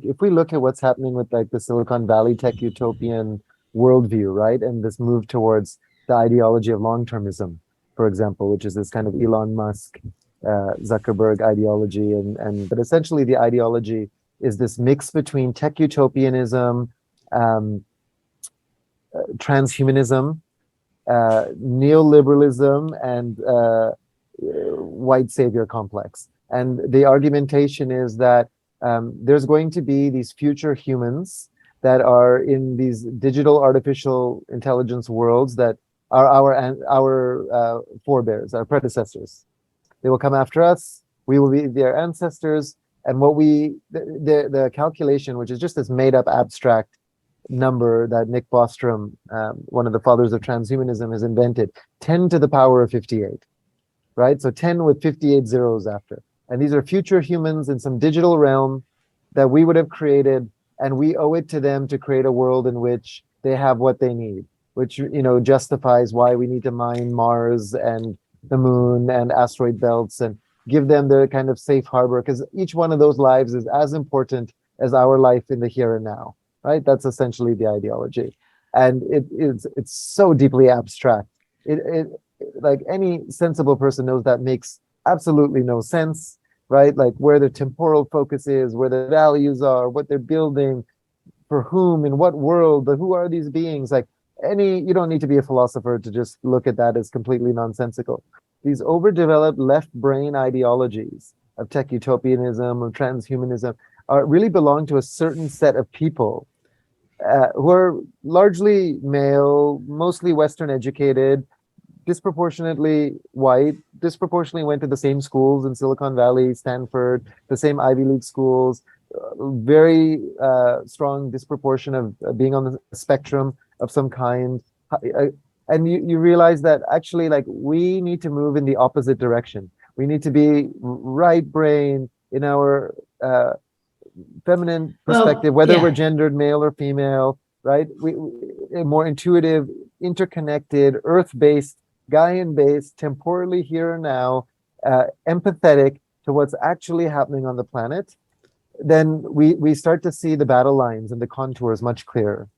If we look at what's happening with like the Silicon Valley tech utopian worldview, right, and this move towards the ideology of long-termism, for example, which is this kind of Elon Musk, Zuckerberg ideology, and but essentially the ideology is this mix between tech utopianism, um, transhumanism, neoliberalism, and white savior complex. And the argumentation is that there's going to be these future humans that are in these digital artificial intelligence worlds that are our forebears, our predecessors. They will come after us. We will be their ancestors. And what the calculation, which is just this made up abstract number that Nick Bostrom, one of the fathers of transhumanism, has invented, 10 to the power of 58, right? So 10 with 58 zeros after. And these are future humans in some digital realm that we would have created, and we owe it to them to create a world in which they have what they need, which, you know, justifies why we need to mine Mars and the moon and asteroid belts and give them the kind of safe harbor, because each one of those lives is as important as our life in the here and now, right? That's essentially the ideology. And it's so deeply abstract. It like any sensible person knows that makes absolutely no sense, right? Like where the temporal focus is, where the values are, what they're building, for whom, in what world, who are these beings? Like you don't need to be a philosopher to just look at that as completely nonsensical. These overdeveloped left brain ideologies of tech utopianism, of transhumanism, really belong to a certain set of people who are largely male, mostly Western educated, disproportionately white, disproportionately went to the same schools in Silicon Valley, Stanford, the same Ivy League schools, very strong disproportion of being on the spectrum of some kind. And you realize that actually, like, we need to move in the opposite direction. We need to be right brain in our feminine Well, perspective, whether we're yeah. gendered male or female, right? More intuitive, interconnected, earth-based, Gaian-based, temporally here and now, empathetic to what's actually happening on the planet. Then we start to see the battle lines and the contours much clearer.